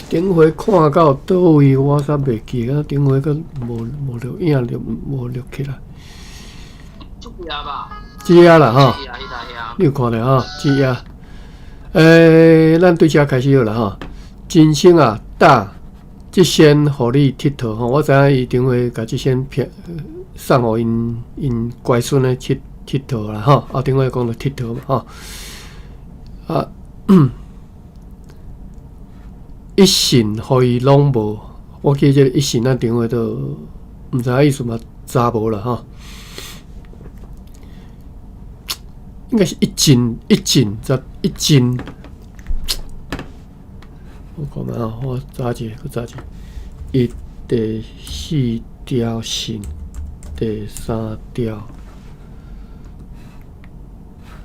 顶回看到倒位，我煞袂记啊。顶回佫无录影，无录起来。就不要吧。只啊啦哈，你有看到哈？只啊。咱对遮开始好啦哈。真心啊，大，即先互你佚佗吼。我知影伊顶回甲即先送互因乖孙咧佚佗啦吼。顶回讲到佚佗嘛吼。一信互伊拢无，我记即个一信咱顶回都毋知影意思嘛，查无啦吼。应该是一斤，我看嘛啊，我查一个，一第四条线，第三条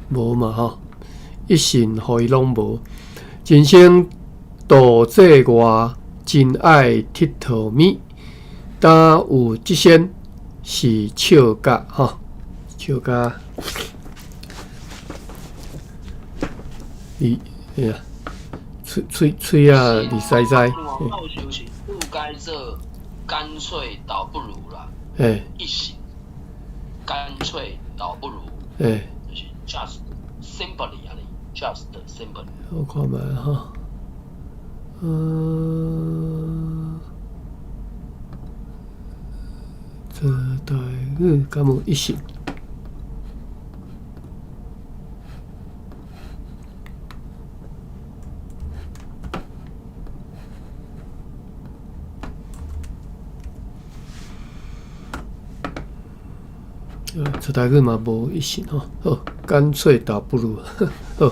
无嘛吼，一信互伊拢无，人生道这外，真爱佚佗咪，但有即先是笑甲吼，笑甲。哎呀，吹啊，你塞。往后修行，不该这，干脆倒不如啦。一行，干脆倒不如。就是 just simply 啊，just simply。我看卖哈，这台语敢无一行？这台语嘛无一信吼，好，干脆倒不如好。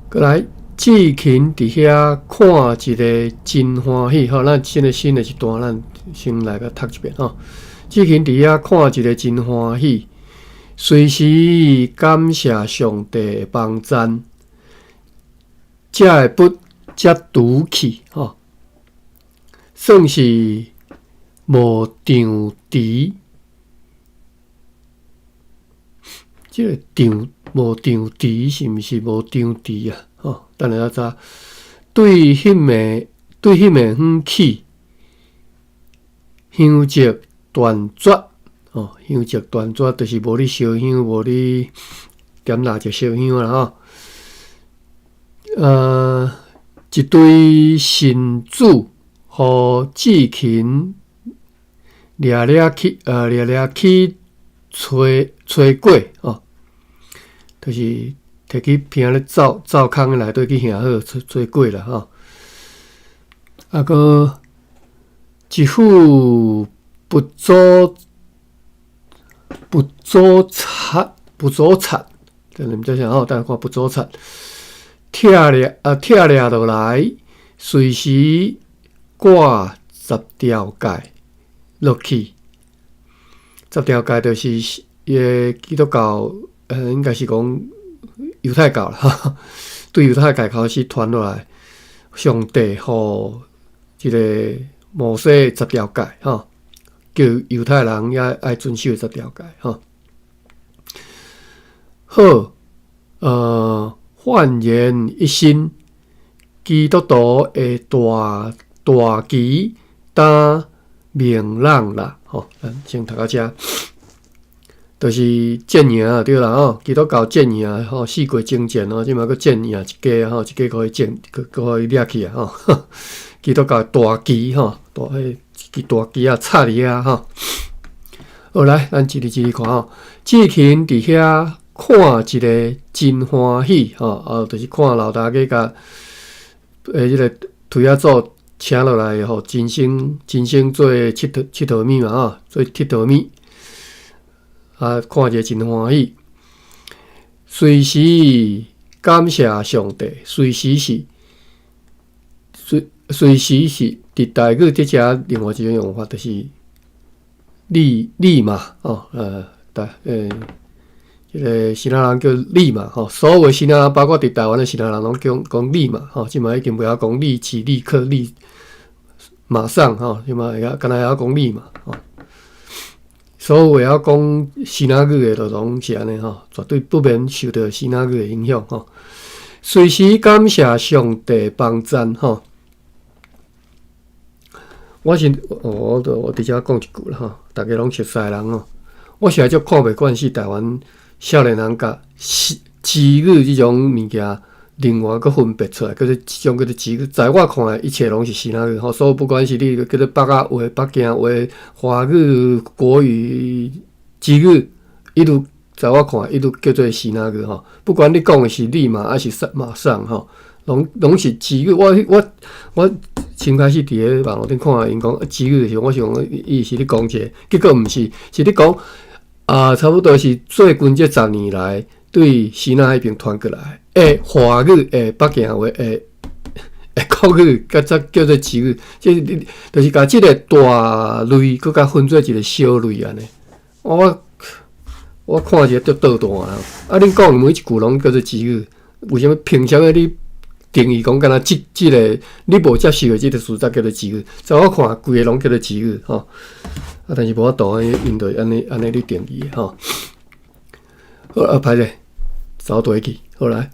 过来，志勤伫遐看一个真欢喜吼，咱新的一段，咱先来个读一遍吼。志勤伫遐看一个真欢喜，随时感谢上帝的帮赞，才会不才拄去吼。算是无张弛，这个无张弛是毋是无张弛啊？吼，等下查。对迄个远去，香烛断绝哦，香烛断绝就是无咧烧香，无咧点蜡烛烧香啦吼。一对神主。互志勤掠去吹过哦，就是摕去平咧灶空诶内底去行好吹过啦吼。个一副不足擦，这你们在想哦，大家看不足擦，拆掠落来，随时。挂10条街落去，10条街就是基督教，应该是讲犹太教啦。对犹太教开始传落来，上帝互一个摩西10条街吼，叫犹太人也爱遵守10条街吼。好，焕然一新，基督徒的大旗担明朗啦，吼，咱先读到遮，就是建营啊，对啦吼，基督教建营吼，四国征战吼，即马佫建营一家吼，一家可以可以掠去啊吼，基督教大旗吼，迄大旗啊，插伫遐吼。好来，咱一日看吼，志勤伫遐看一个真欢喜吼，就是看老大家甲迄个推仔组。请落来吼，真心做佚佗咪嘛吼，做佚佗咪看一个真欢喜。随时感谢上帝，随时是伫台语伫遮另外一种用法，就是立嘛吼，迄个新南人叫立嘛吼，所有新南人，包括伫台湾的新南人，拢讲立嘛吼，即嘛已经袂晓讲立即、立刻、马上吼，即嘛敢若会晓讲立嘛吼。所有会晓讲希腊语的，就拢是安尼吼，绝对不免受到希腊语的影响吼。随时感谢上帝帮赞吼。我直接讲一句啦吼，大家拢熟悉人吼。我实在足看袂惯是台湾少年人甲词语即种物件，另外佫分别出来，叫做即种叫做词语。在我看来，一切拢是希腊语吼。所以不管是你叫做北仔话、北京话、华语、国语、支语，一路在我看来，一路叫做希腊语吼。不管你讲的是立马还是马上吼，拢是词语。我先开始伫咧网络顶看因讲词语的时候，我想伊是咧讲一个，结果毋是，是咧讲差不多是最近这10年来对西南海边传过来的华语、北京话、国语，甲则叫做词语，即就是甲即个大类，佮甲分做一个小类安尼。我看一个足倒弹啊！恁讲每一句拢叫做词语，为什么凭啥物你定义讲，敢若即个你无接受的即个词才叫做词语？在我看，规个拢叫做词语吼。但是无法度因着安尼去定义吼。好歹势，走对去，好来。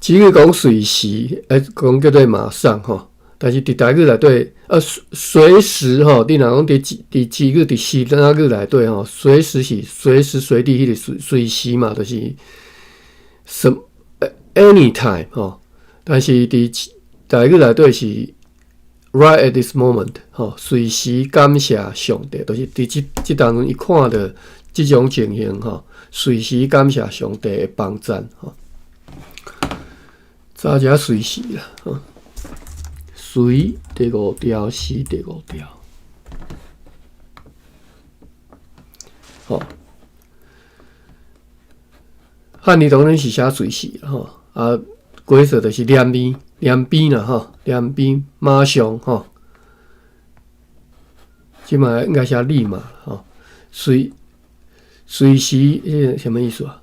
词语讲随时，讲叫做马上吼。但是伫台语内底，随时吼，你若讲伫词语伫西南语内底吼，随时是随时随地迄个随时嘛，就是什anytime 吼。但是伫台语内底是 right at this moment 吼，随时感谢上帝，就是伫即当中一看到即种情形吼，随时感谢上帝的帮赞吼。早只随时啦吼。随第5条，时第5条，吼。汉语当然是写随时啦吼，规则就是连边啦吼，连边马上吼，即嘛应该写立马吼，随时什么意思啊？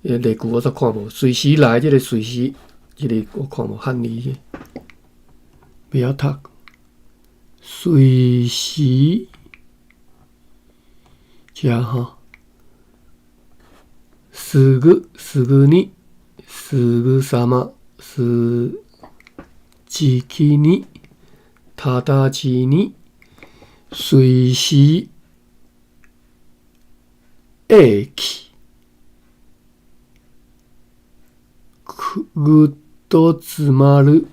例句我则看无，随时来即个随时，即个我看无汉语。不要读，随时加哈，すぐに、すぐさま、じきに、直ちに、随時、ぐっと詰まる。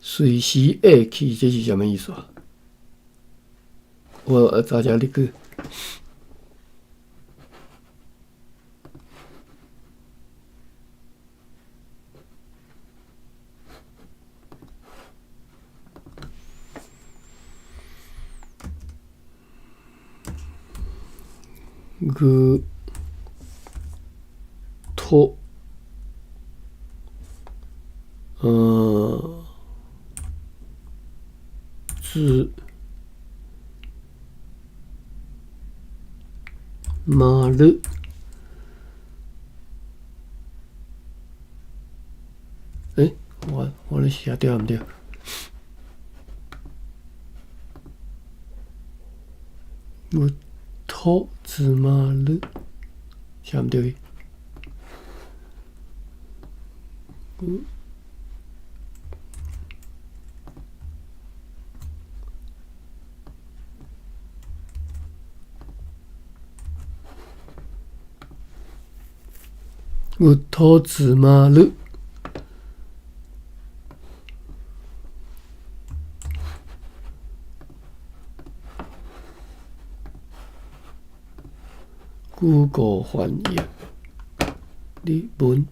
随时会去，这是什么意思啊？我找下例句。ぐとつまる我咧写对毋对？ぐとつまる写毋对？ぐっと詰まる。Google 翻译日文。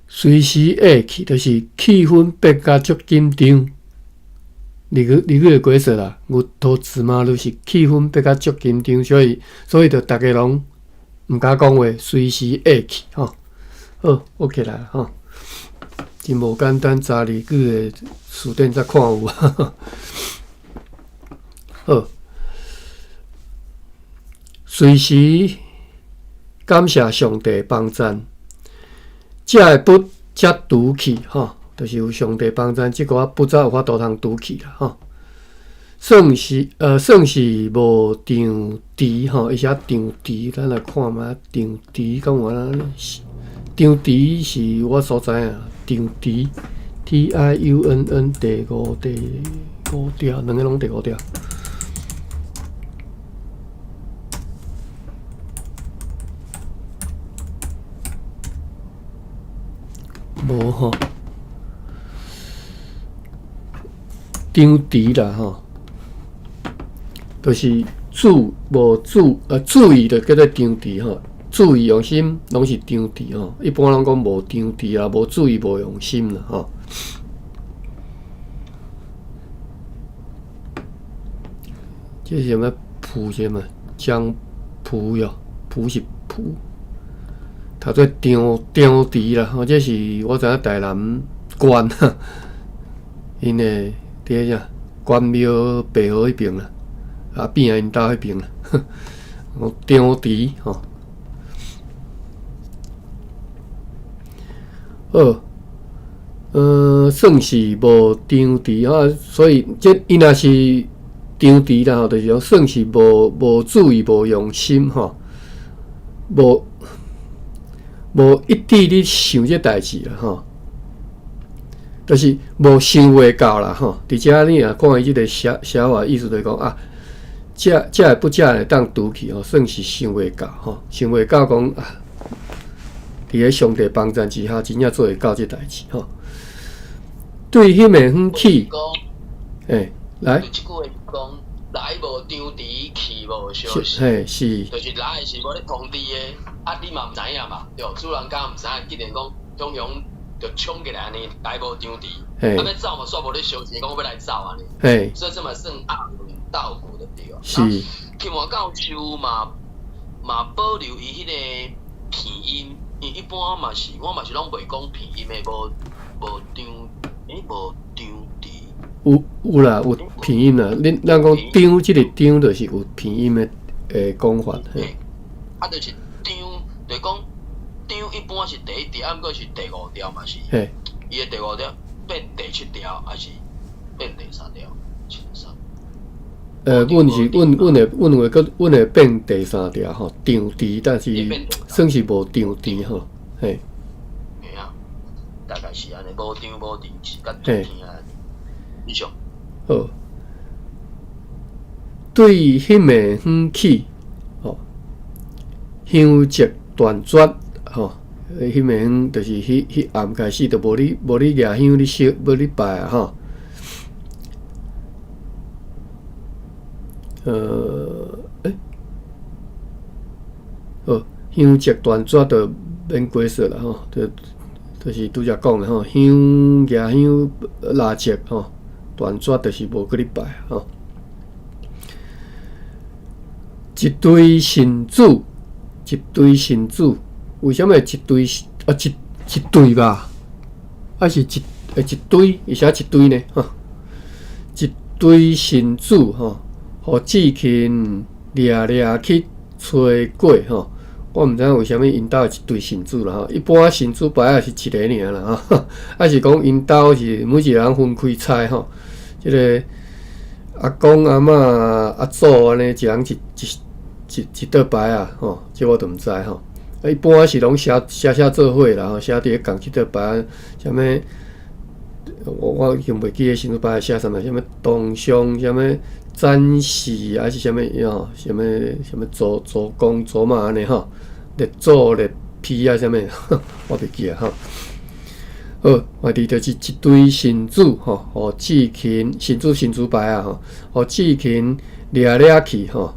随时会去，就是气氛变甲足紧张。日语的规则啦，牛头芝麻绿是气氛变甲足紧张，所以就大家拢毋敢讲话，随时会去吼。好，我起来了吼。真无简单，查字句的词典才看有。好，随时感谢上帝帮赞，才会不才拄去吼，就是有上帝帮赞，即个不才有法度通拄去啦吼。算是无场地吼，伊写场地，咱来看嘛，场地讲我啦，场地是我所知影，场地 TIUNN 第五条，两个拢第五条。无吼，场地啦吼。就是注意的叫做场地吼，注意用心拢是场地吼。一般人讲无场地啊，无注意无用心啦吼。这是什么蒲什么江蒲哟？蒲是蒲，读做场地啦吼。这是我知影台南关哈，因诶伫啥关庙背后迄边啦。啊，边啊，因兜迄边啦，场地吼。算是无场地啊，所以这伊若是场地啦吼，就是讲算是无注意、无用心吼，无一直咧想这代志啦吼，就是无想袂到啦吼。伫遮你若看伊即个写法意思就是讲啊。这会不会当拄去吼，算是想袂到吼，想袂到讲啊，伫咧上帝帮助之下，真正做会到这代志吼。对迄个远去，来。即句话讲，来无场地，去无消息。是。就是来是无咧通知的，啊，你嘛毋知影嘛，对，主人家毋知影，既然讲中央就冲起来安尼，来无场地，啊要走嘛，煞无咧消息，讲要来走安尼。所以这嘛算暗门道骨的对。是。天王教授嘛保留伊迄个片音，因一般嘛是，我嘛是拢袂讲片音的，无场地。有啦，有片音啦。咱讲场，即个场就是有片音的讲法。啊，就是场，就讲场一般是第一条，啊，毋过是第五条嘛是。伊的第五条变第七条，还是变第三条？阮会变第三条吼，场地，但是算是无场地吼，嘿。嘿啊，大概是安尼，无场无地，是甲天啊。以上。好。对迄面远去，吼，香烛断绝，吼，迄面就是迄暗开始就无你举香，你烧，无你拜啊，吼。香烛断绝就免解释啦吼，就是拄则讲的吼，香举香蜡烛吼，断绝就是无去你拜吼。一堆神主，为什么一堆啊一堆吧？还是一堆？伊写一堆呢？吼，一堆神主吼。互志勤掠去吹过吼，我毋知影为虾米因兜一堆神主啦吼。一般神主牌也是一个尔啦吼，还是讲因兜是每一个人分开菜吼。即个阿公阿嬷阿祖安尼，一人一桌牌啊吼，这我都毋知吼。一般是拢写做伙啦吼，写伫咧共一桌牌，啥物我用袂记个神主牌写啥物，啥物东乡，啥物。展示还是啥物吼？啥物祖公祖妈安尼吼？列祖列批啊啥物？我袂记啊吼。好，我哋就是一堆神主吼，互志勤神主牌啊吼，互志勤掠去吼。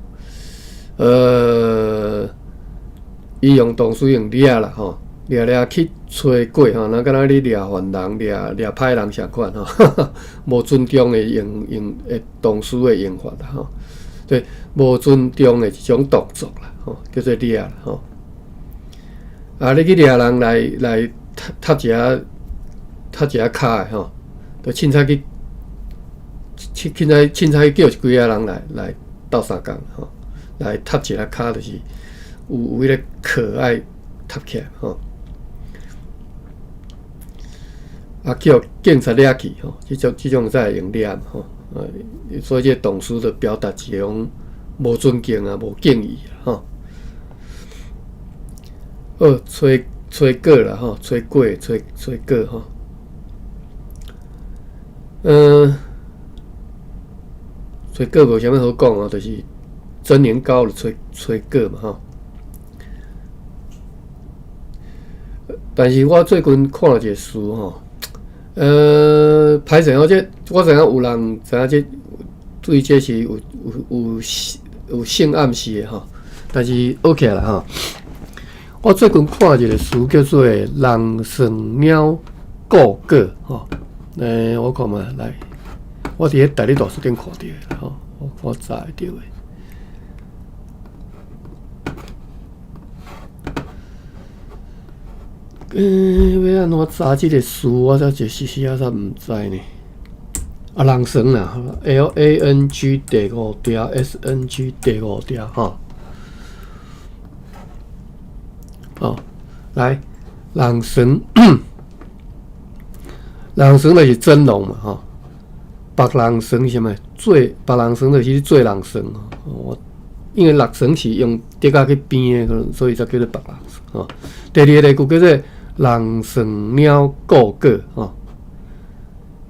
伊用动词用掠啦吼，掠去吹过吼，那敢若你掠犯人、掠歹人相款吼，无尊重的用动词的用法啦吼，所以无尊重的一种动作啦吼，叫做掠啦吼。啊，你去掠人来踢一下踢一下骹诶吼，就凊彩去叫一几啊人来斗相共吼，来踢一下骹，就是有迄个课爱踢起来吼。啊，叫警察抓去吼，即种才会用抓吼。所以这动词就表达一种无尊敬啊、无敬意啊吼。吹果啦吼，吹果吼。吹果无啥物好讲啊，就是蒸年糕就吹果嘛吼。但是我最近看了一个书吼，歹势吼，我知影有人知影对这是有性暗示的吼，但是 OK 啦吼。我最近看一个书叫做《人算鸟故果》吼，我看嘛来，我伫迄大理大书店看到的吼，我查会到的。要安怎查即个书？我才一时啊，才毋知呢。啊，人算啦 ，LANG 第5条 ，SNG 第5条吼。哦，来，人算，人算就是真龙嘛吼。别人算是啥物？别人算就是做人算吼。因为六算是用竹仔去编的，所以才叫做别人算吼。第二个句叫做人算鸟故果吼，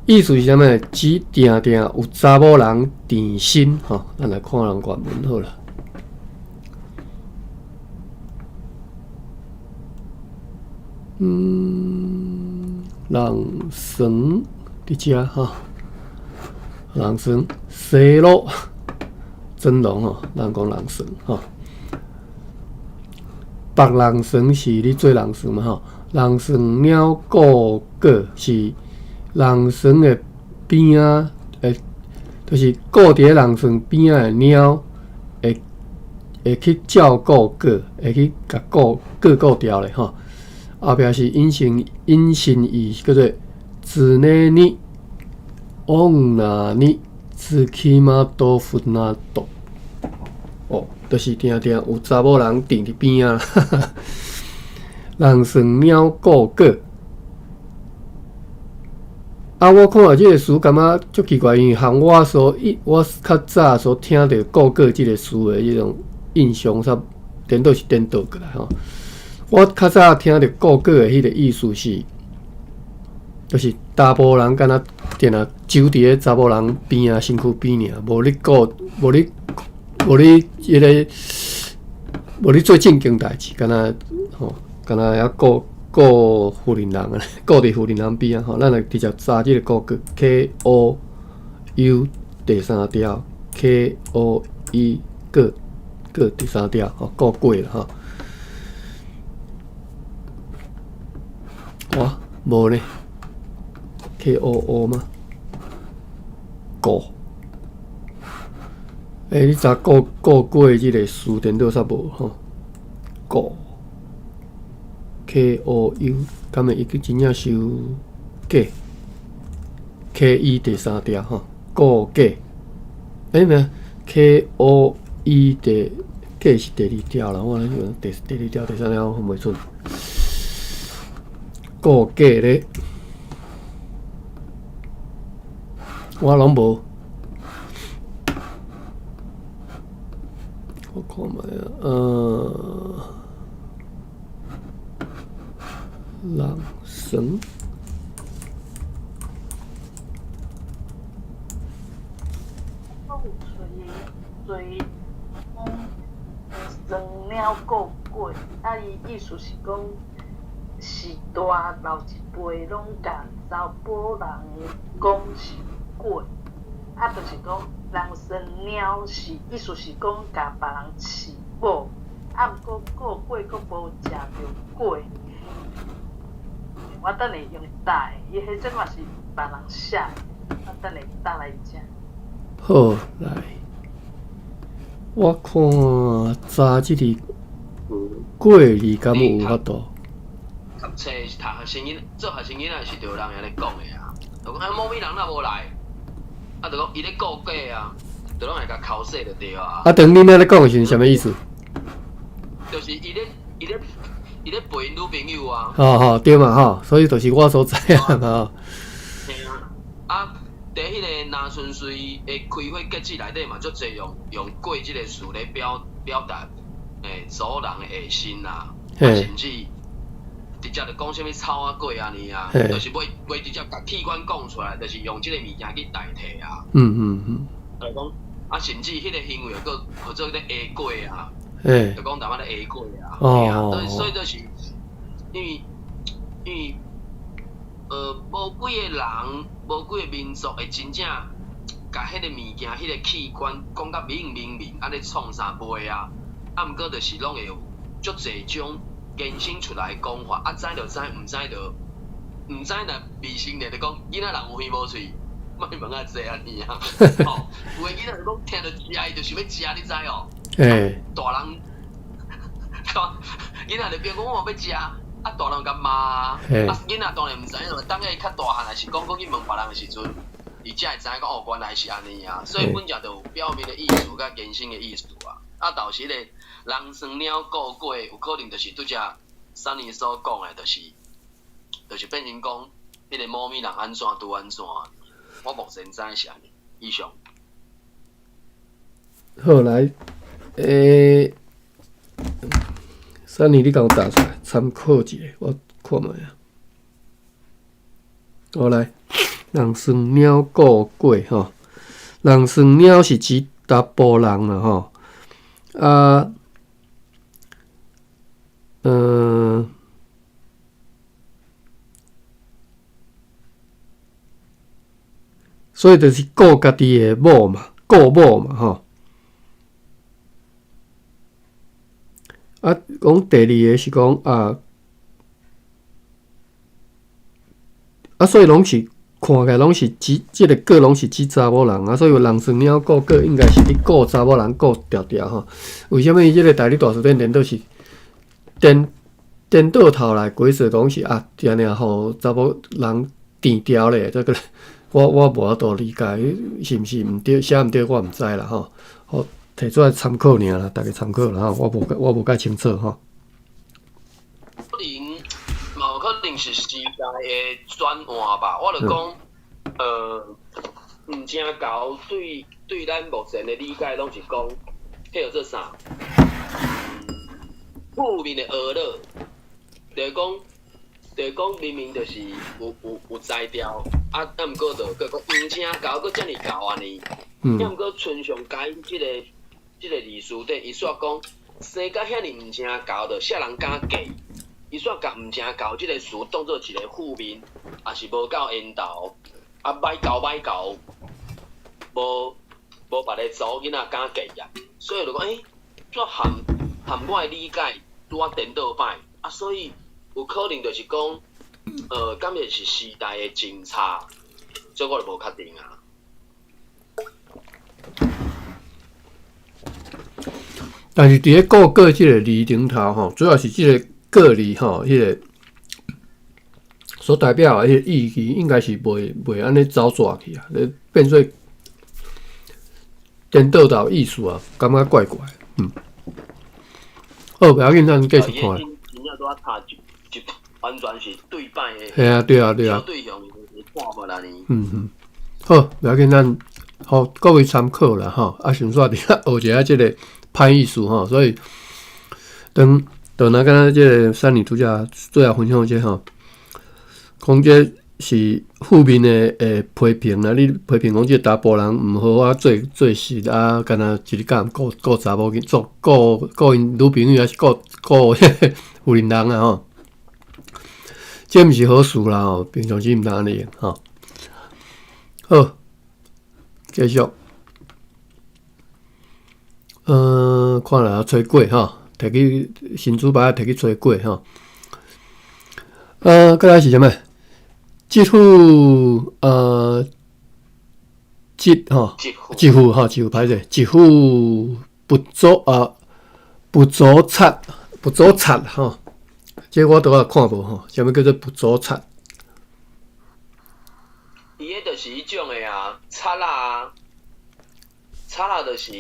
意思是啥物？指定定有查某人甜心吼。咱来看人原文好了。人算伫遮吼，人算西路真龙吼，咱讲人算吼。别人算是你做人算嘛吼，人算鸟故果是人算的边啊，就是顾伫人算边仔的鸟，会去照顾果，会去甲顾掉咧吼。后壁是阴性语，叫做子内尼、翁那尼、子起马多芬那多。哦，就是定有查某人定伫边啊，人算鸟故果。啊，我看了这个书，感觉足奇怪，因为和我较早所听到故果这个书的迄种印象，煞颠倒过来吼。我较早听到故果的迄个意思是，就是查甫人敢若定定揪伫咧查某人边啊，身躯边尔，无你迄个，无你做正经代志，敢若遐顾妇人人啊，顾伫妇人人边啊，吼，咱来直接查即个故果 ，KOU 第3条 ，KOE 果第3条，吼，故果啦，吼。哇，无呢 ，KOO 吗？故，你查故果即个词典倒煞无吼？故 KOU， 敢会伊个真正是有假 ？KE 第3条吼，故假。咩 ？KOE 第假是第2条啦，我第2条、第3条我分袂出。故假咧，我拢无。我看卖啊，人算算鸟故果，啊，伊意思是讲。是大老一辈拢甲查甫人讲是果，啊，就是讲人算鸟是意思是讲甲别人饲某，啊，毋过故果佫无食着果。我等下用打的，伊迄阵嘛是别人写的，我等下打来食。好，来，我看查即个果字敢有法度？读册是读学生囡，做学生囡仔是着人安尼讲的啊。就讲某米人若无来，啊，就讲伊咧告假啊，就拢会甲考试就对啊。啊，等恁咧讲的是啥物意思？就是伊咧陪因女朋友啊。对嘛所以就是我所知啊嘛。嘿啊，伫迄个拿顺遂的开会决议内底嘛，足侪用过即个词来表达族人的下心啦，甚至直接就讲啥物草啊粿安尼啊，就是袂直接甲器官讲出来，就是用即个物件去代替啊。就讲啊，甚至迄个行为个做迄个下粿啊，就讲台湾的下粿啊，所以就是因为无几个人，无几个民族会真正甲迄个物件、迄个器官讲甲明安尼创啥卖啊？啊，毋过就是拢会有足侪种延伸出来讲法，啊知就知，毋知就毋知若未成年就讲囡仔人有耳无囡，莫问啊济安尼啊。有诶囡仔就讲听着食，伊就想要食，你知哦？大人，囡仔就边讲我要食。啊，大人甲骂啊，囡仔当然毋知影，等下较大汉还是讲去问别人的时阵，伊才会知影讲哦，原来是安尼啊。所以本只就有表面的意思甲延伸的意思啊。啊，到时咧人算鸟过过，有可能就是拄只三年所讲的，就是变成讲迄个某米人安怎拄安怎。我目前知是安尼。以上。好来，三年你甲我打出来，参考一下，我看卖啊。好来，人算鸟过过吼，人算鸟是指达波人啦吼，所以就是顾家己的某嘛，顾某嘛吼。啊，讲第二个是讲所以拢是看起来拢是即个个拢是指查某人啊，所以人算鸟顾个应该是你顾查某人顾调调吼。为什么伊即个台语大词典颠倒是颠倒头来规则讲是定定互查某人填掉咧？这个我无法度理解，是毋是毋对？写毋对我毋知啦吼。好。摕出来参考尔啦，大家参考啦吼，我无介清楚吼。可能嘛，可能是时代的转换吧。我就讲，毋正厚对咱目前的理解，拢是讲，迄个做啥？负面的娱乐，就是讲明明就是有才调，啊，毋过就讲毋正厚，佫遮尔厚安尼，毋过村上解即个字词顶，伊说讲生甲遐尼毋正厚，就啥人敢嫁？伊说甲毋正厚即个词当做一个负面，也是无够缘投，啊歹厚，无别个查某囡仔敢嫁呀。所以就讲这含我的理解拄啊颠倒摆啊，所以有可能就是讲，敢会是时代的进差，所以我就无确定啊。但是伫咧顾个即个字顶头吼，主要是即个个字吼，迄个所代表的迄个意义，应该是袂安尼走转去啊，变做颠倒到意思啊，感觉怪怪。好，不要紧，咱继续看。真正拄啊差一完全是对摆的。系啊，对啊。对象是看法啦呢。好，不要紧，咱互各位参考啦吼。顺续伫遐学一下即个歹意思吼，所以等咱敢若即个三年拄则最后分享即吼，讲即是负面的批评啦。你批评讲即个查甫人毋好啊，做事啊，干若一日到晚顾查某囝，顾因女朋友还是顾有邻人啊吼，这毋是好事啦吼，平常时毋通安尼吼。好，继续。看来吹粿吼，摕去新竹牌摕去吹粿吼。再来是啥物？继父继父歹势，继父不走擦吼。这我倒也看无吼，啥物叫做不足擦？伊迄就是迄种诶啊，擦啦，擦啦就是，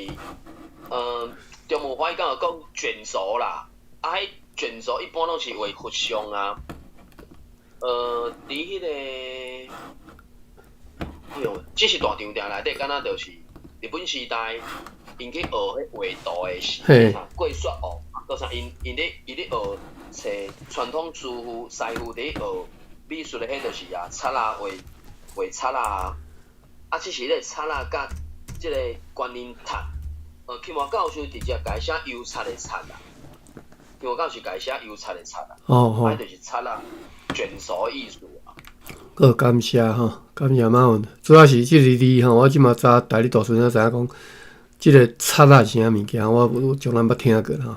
中文翻译讲卷轴啦，啊，迄卷轴一般拢是为佛像啊，伫迄个，即是大场店内底，敢若就是日本时代因去学迄画图诶时，过雪哦，都啥因咧学找传统师傅伫学美术诶，迄就是啊，擦啦画擦啦，啊，只是迄个擦啦甲即个观音塔，期末教授直接改写油擦诶擦啦，期末教授改写油擦诶擦啦，啊，就是擦啦卷轴艺术啊。好，感谢吼，感谢马文。主要是即个字吼，我即马早大你大孙仔知影讲，即个擦啦是啥物件，我从来捌听过吼。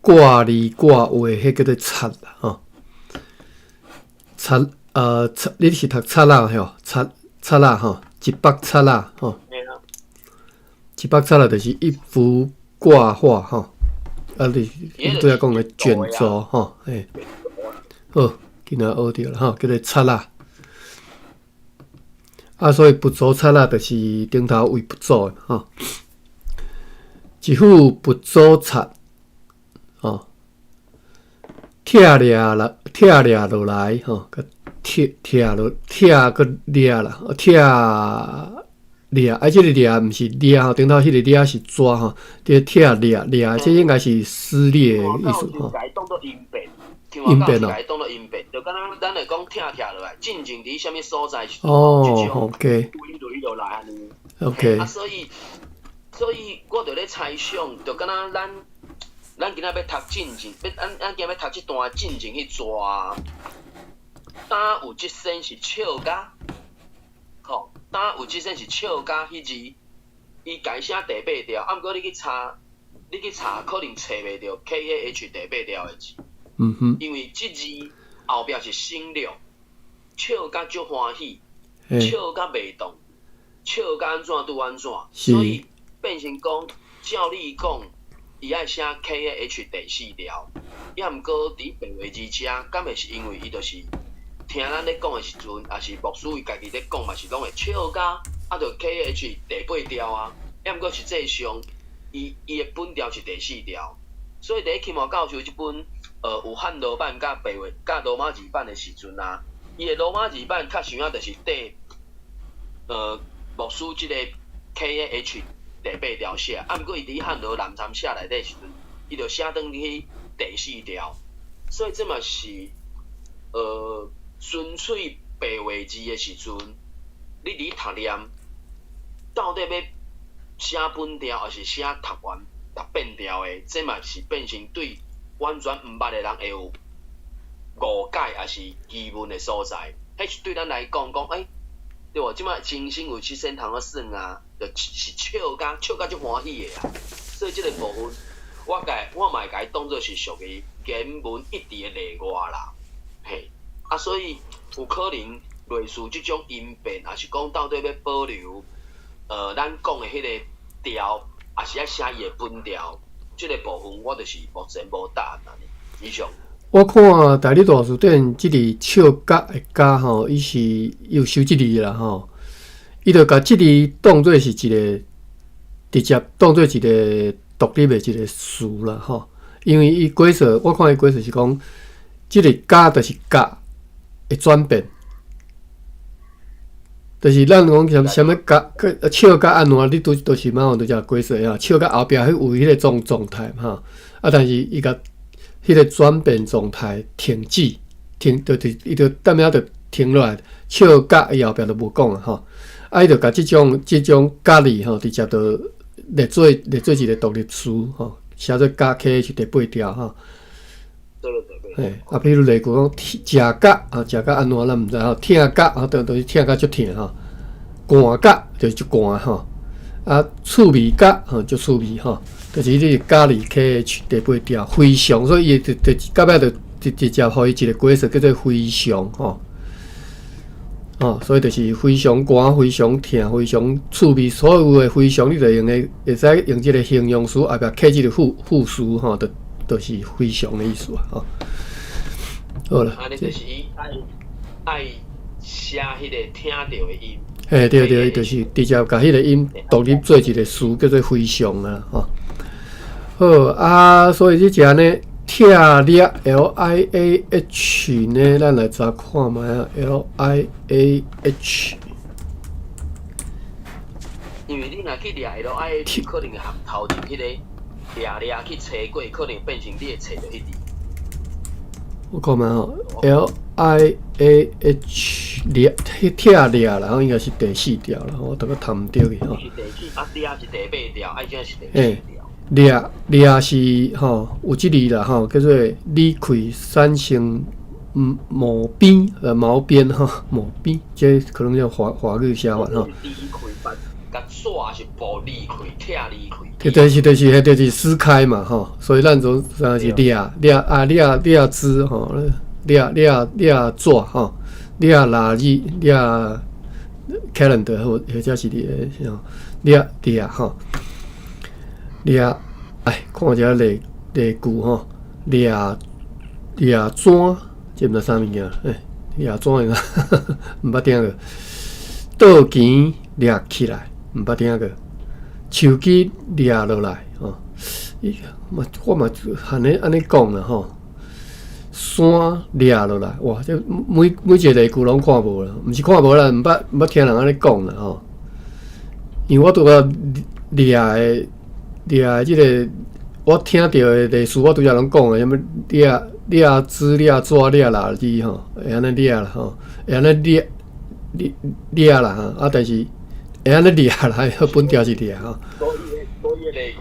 挂字挂画，迄叫做擦啦吼。擦你是读擦啦吼？擦啦吼，100擦啦吼。100擦啦就是一幅挂画吼。啊，你拄仔讲的卷轴吼，嘿。好，今仔学着了吼，叫做擦啦。啊，所以不足擦啦，就是顶头为不足的吼。一副不足擦，吼，拆掠落来吼，甲拆个掠啦，掠，啊，即个掠毋是掠吼，顶头迄个掠是抓吼，这拆掠，这应该是撕裂的意思吼。音变哦。就敢若咱来讲拆落来，进前伫啥物所在时，哦 ，OK。落来安尼。OK。啊，所以我着咧猜想，就敢若咱今仔要读进前，咱今仔要读即段进前去抓，呾有即身是笑甲，吼，呾有即身是笑甲迄字，伊改写第8条，啊，毋过你去查，可能找袂着 KAH 第8条的字。嗯哼，因为即字后壁是省略，笑甲足欢喜，笑甲袂动，笑甲安怎拄安怎，所以变成讲，照你讲，伊爱写 KAH 第4条，也毋过伫白话字遮，敢会是因为伊就是听咱咧讲的时阵，也是牧师伊家己咧讲嘛，是拢会笑甲，啊，就 KAH 第8条啊，也毋过实际上，伊的本条是第4条，所以伫期末教授即本。有汉罗版甲白话甲罗马字版的时阵啊，伊的罗马字版较像啊，就是缀牧师即个 KAH 第8条写，啊，毋过伊伫汉罗南参写内底时阵，伊就写转去第4条，所以这嘛是纯粹白话字的时阵，你伫读念，到底要写本条还是写读完读变调的，这嘛是变成对。完全毋捌的人会有误解，也是疑问的所在。迄是对咱来讲，对无？即摆真心有去先通啊算啊，就是笑甲足欢喜的啊。所以即个部分，我嘛会甲伊当作是属于原文一致的例外啦。嘿，啊，所以有可能类似即种音变，也是讲到底要保留咱讲的迄个调，也是爱写伊的本调。这个部分我就是目前无答案以上。我看大理大书店即个笑甲的甲吼，伊是有修即字啦吼，伊就甲即字当做是一个直接当做一个独立的一个词啦吼，因为伊解释，我看伊解释是讲，即个甲就是甲的转变。就是咱讲啥物甲笑甲安怎，你都是马上都遮解释啊。笑甲后壁迄有迄个状态哈，啊，但是伊甲迄个转变状态停止，就是伊就踮遐就停落来。笑甲伊后壁就无讲啊吼，啊，伊就甲即种甲字吼，直接就列做一个独立词吼，写做甲 KH 第8条吼。嘿，啊，比如例句讲，食甲啊，食甲安怎咱毋知吼，疼甲啊，就是疼甲足疼吼，寒甲就是足寒吼，啊，趣味甲吼足趣味吼，就是你甲字 KH 第8条非常，所以伊就到尾就直接互伊一个解释叫做非常吼，所以就是非常寒、非常疼、非常趣味，所有的非常你就用会使用即个形容词后壁加即个副词吼，就是非常的意思啊吼。好啦。安尼就是伊爱写迄个听到的音。嘿，对，就是直接甲迄个音独立做一个词，叫做非常啊，吼。好啊，所以即只呢，跳力 LIAH 呢，咱来查看卖啊 ，LIAH。因为你若去掠 LIAH， 可能含头前迄个掠去找过，可能变成你会找到迄字。我看嘛吼 ，LIAH 跳力啦，应该是第4条啦，我都个谈唔到去吼。是第4，啊，掠是第8条，爱怎是第4条？掠是吼有即字啦吼，叫做离开产生毛边毛边吼毛边，这可能叫华语写法吼。离开把甲线是步离开，跳离开。就是撕开嘛吼，所以咱就算是掠枝吼，掠纸吼，掠垃圾掠 calendar 或者是掠吼。掠，哎，看一下例句吼，掠砖，这毋知啥物件，掠砖个，毋捌听过。倒钱掠起来，毋捌听过。手机掠落来，吼，我嘛安尼讲啦吼。山掠落来，哇！这每一个例句拢看无啦，毋是看无啦，毋捌听人安尼讲啦吼。因为我拄个掠即个我听到的例词，我拄则拢讲的，什么掠纸、掠纸、掠垃圾吼，会安尼掠啦吼，会安尼掠啦哈，啊，但是会安尼掠啦，本条是掠吼。多一例句。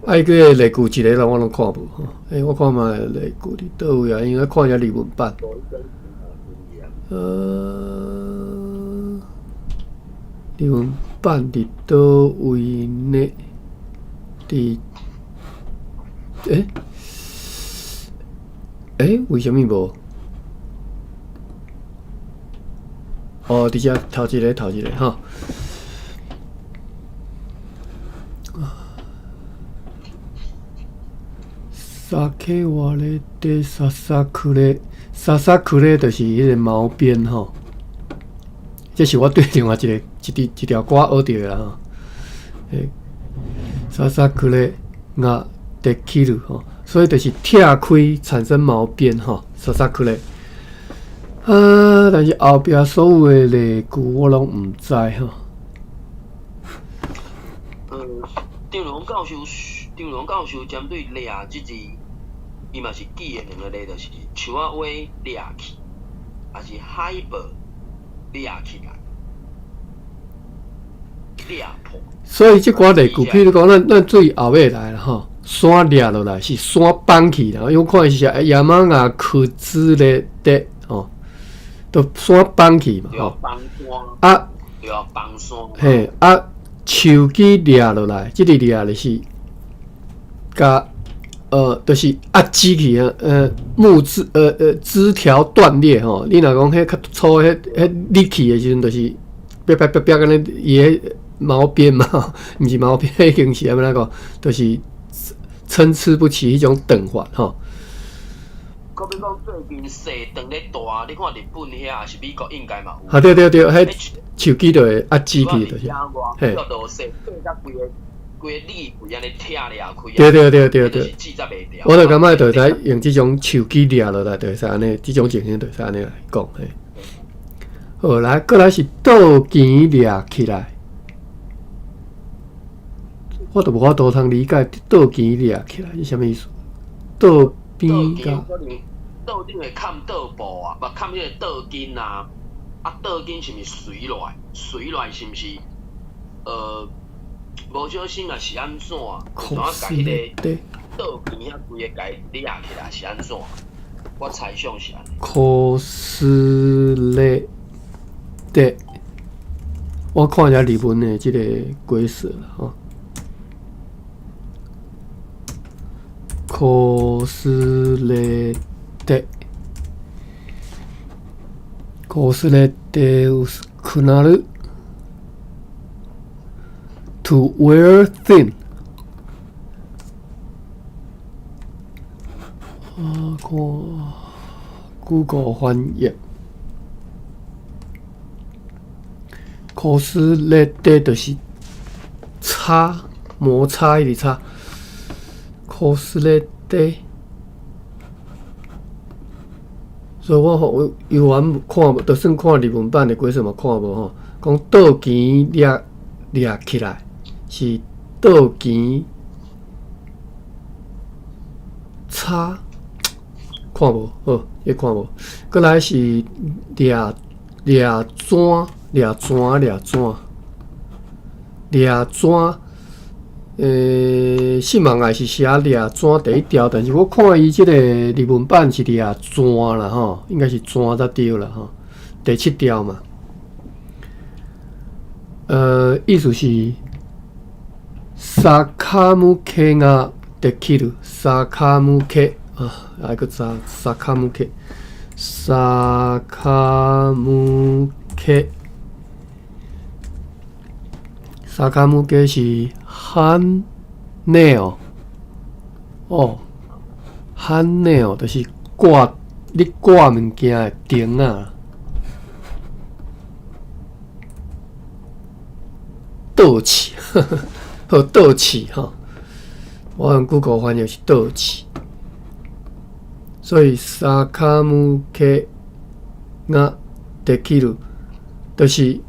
啊，伊个例句一个我拢看无吼，我看嘛例句伫倒位啊？应该看一下例文版。例文版伫倒位呢？为什么无？哦，伫遮头一个吼。沙克瓦勒的沙克勒就是迄个毛边吼。这是我对另外一条歌学到的啦吼。沙克勒那得起路吼，所以就是拆开产生毛边吼，沙克勒。啊，但是后壁所有的例句我拢毋知吼。张龙教授针对掠即字，伊嘛是记的2个例，就是树仔尾掠去，还是海报掠起来，掠破。所以即寡例句，譬如讲，咱最后尾来了吼，山掠落来是山放去啦，因为我看是亚马亚克兹咧的哦，都山放去嘛吼。啊，要放山。嘿啊，手机掠落来，即个掠就是甲就是枝去啊，木枝枝条断裂吼。你若讲迄较粗迄裂去的时阵，就是啪安尼伊迄毛边嘛，毋是毛边，已经是安怎讲，就是参差不齐迄种长法吼。搁要讲最近细长咧大，你看日本遐也是美国应该嘛有。啊对，迄手机就会枝去就是。嘿。叫做细做甲规个理规安尼拆掠开。对。就是记载袂掉。我就感觉就使用即种手机掠落来，就使安尼，即种情形就使安尼来讲嘿。好来，过来是倒钱掠起来。我都无法度通理解倒钱掠起来是啥物意思？倒边甲倒顶会砍倒布啊，嘛砍迄个倒筋啊，倒筋是毋是随来？随来是毋是？无小心嘛是安怎？怎啊甲迄个倒筋遐规个家掠起来是安怎？我猜想是安尼。科斯勒的，我看一下日文的即个规则啦吼。コスレテ薄くなる to wear thin コ Google 翻译。考斯勒地就是擦摩擦一擦，考斯勒地。所以我游玩看，就算看日文版的鬼什么看无吼，讲倒钱掠起来是倒钱擦，看无好，也看无。过来是掠砖。掠砖，新闻也是写掠砖第一条，但是我看伊即个日文版是掠砖啦吼，应该是砖才对啦吼，第7条嘛。意思是萨卡姆克ができる，萨卡姆克啊，还个萨卡姆克，萨卡姆克。萨卡姆克是hand nail 哦，hand nail 就是你挂物件的钉啊，倒刺，好倒刺哈。我用 Google 翻译是倒刺，所以萨卡姆克ができる，就是。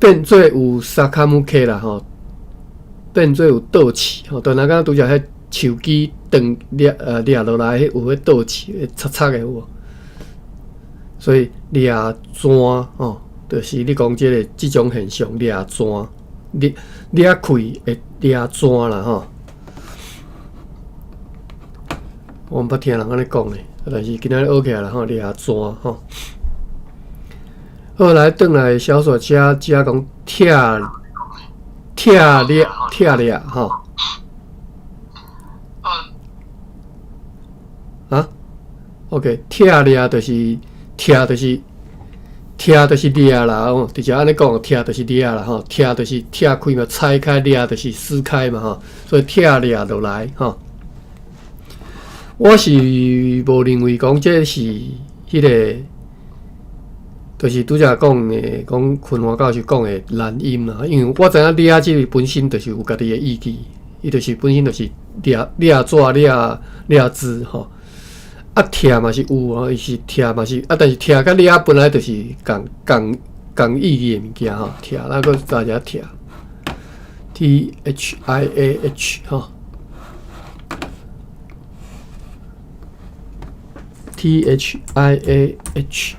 变做有萨卡姆克啦吼，变做有倒刺吼，就那个拄则迄手机断掠落来，有迄倒刺，擦擦的有无？所以掠砖吼，就是你讲即种现象，掠砖，掠开会掠砖啦吼。我毋捌听人安尼讲咧，但是今仔日学起来啦吼，掠砖吼。后来转来小说家讲拆裂吼。啊 ，OK， 拆裂就是裂啦，哦，直接安尼讲，拆就是裂啦，吼，拆就是拆开嘛，拆开裂就是撕开嘛，吼，所以拆裂落来，吼。我是无认为讲这是迄个。就是拄则讲的，讲昆华教授讲的难音啦，因为我知影掠即个本身就是有家己的意义，伊就是本身就是掠纸掠字吼，啊拆嘛是有吼，伊是拆嘛是啊，但是拆甲掠本来就是共意义的物件吼，拆那个大家拆 ，THIAH 吼 ，THIAH。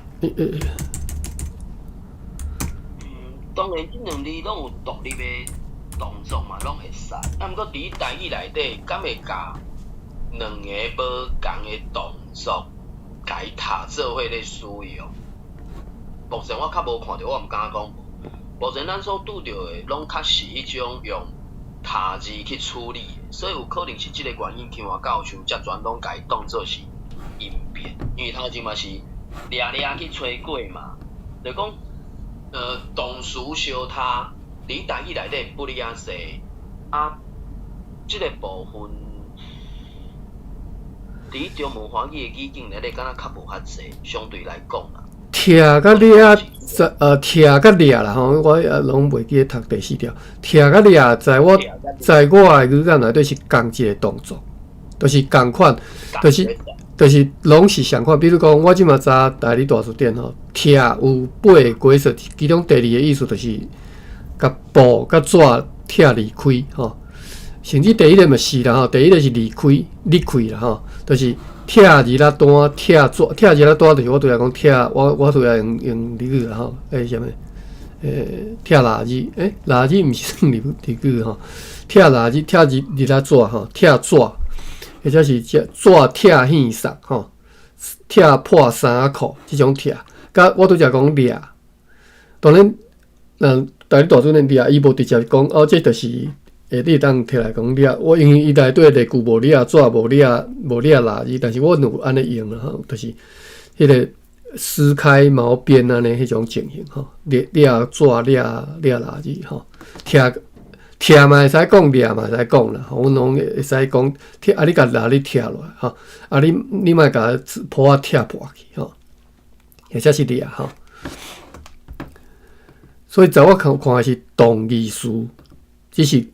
当然，即两字拢有独立的动作嘛，拢会使。啊，毋过伫台语内底，敢会甲两个无共的动作，甲伊读做伙咧使用。目前我较无看到，我毋敢讲。目前咱所拄着的，拢较是迄种用读字去处理的，所以有可能是即个原因，像我教授遮传统甲伊当做是音变，因为头前嘛是掠去吹过嘛，就讲。同时相他，伫台语内底不离啊细啊，即个部分伫中文华语的语境内底，敢若较无遐济，相对来讲啦。拆甲掠，拆甲掠啦吼，我也拢袂记读第4条。拆甲掠，在我的语感内底是同一个动作，就是共款，就是拢是相款，比如讲，我即马查大理大书店吼，拆有8个规则，其中第2个意思就是甲布甲纸拆离开吼，甚至第1个嘛是啦吼，第1个是离开啦吼，就是拆字啦单，拆纸，拆字啦单就是我对来讲拆，我对来用日语啦吼，啥物？拆垃圾，垃圾毋是算日语吼，拆垃圾，拆字啦纸吼，拆纸。或者是纸拆线上吼，拆破衫裤即种拆，甲我拄则讲掠，当然，大理大主任掠，伊无直接讲哦，这就是你当摕来讲掠。我因为伊内底例句无掠纸，无掠垃圾，但是我有安尼用啦吼，就是迄个撕开毛边安尼迄种情形吼，掠纸掠垃圾吼，拆嘛会使讲，掠嘛会使讲啦。阮拢会使讲，啊，你甲拿你拆落来吼，啊，你莫甲破啊拆破去吼，或者是掠吼。所以在我看是同义词，只是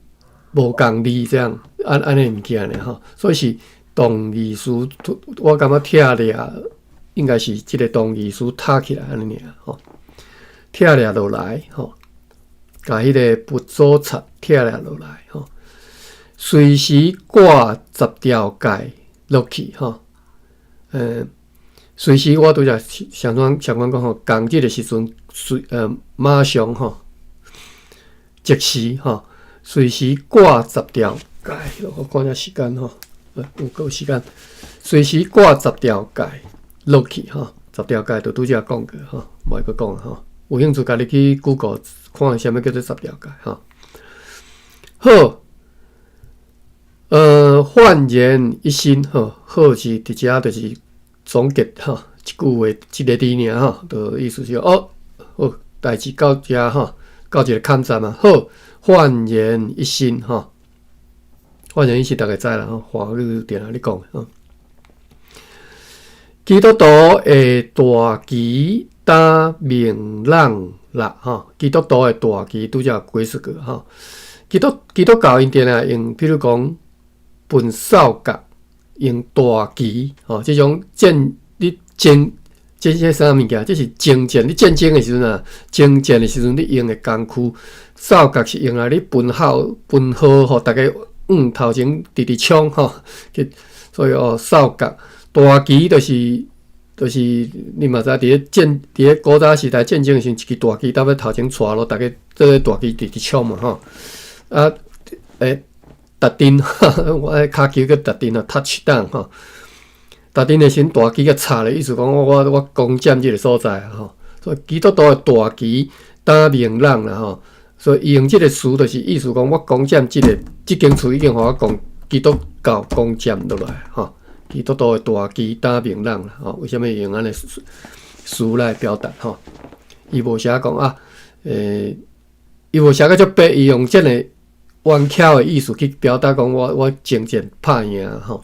无共字这样安尼物件呢吼，所以是同义词。我感觉拆掠应该是即个同义词搭起来安尼尔吼，拆掠落来吼。甲迄个不做插拆掠落来吼，随时挂10条街落去吼。随时我拄则上讲讲吼，讲即个时阵马上吼，即时吼，随时挂10条街。我看下时间吼，有够时间，随时挂10条街落去吼，10条街就拄则讲过吼，无再讲吼。有兴趣，家己去 Google 看啥物叫做10条街哈。好，焕然一新哈，好是伫遮就是总结哈，一句话一个字尔哈，就意思是好，代志到遮哈，到一个坎站嘛。好，焕然一新哈，焕然一新大概知啦哈，华语电啊你讲哈。基督徒的大旗打明朗啦哈，基督徒的大旗拄则解释过哈。基督教因定啊用，比如讲分扫角，用大旗吼，即种你这些啥物件？这是征战，你战争的时阵啊，征战的时阵你用的工具，扫角是用来你分号，互大家头前直冲吼，所以扫角。大旗就是你嘛知，伫咧古早时代战争时，一支大旗搭咧头前带咯，大家做个大旗直冲嘛吼。啊，特定，我骹球叫特定啊 ，touchdown 吼。特定的先大旗甲插咧，意思讲我攻占即个所在啊吼。所以基督徒的大旗打明朗啦吼。所以用即个词就是意思讲我攻占即间厝已经互我基督教攻占落来吼。基督徒的大旗打明朗啦，吼，为什么用安尼词来表达吼？伊无写讲啊，伊无写个足白，伊用这个弯巧的意思去表达讲我征战拍赢吼。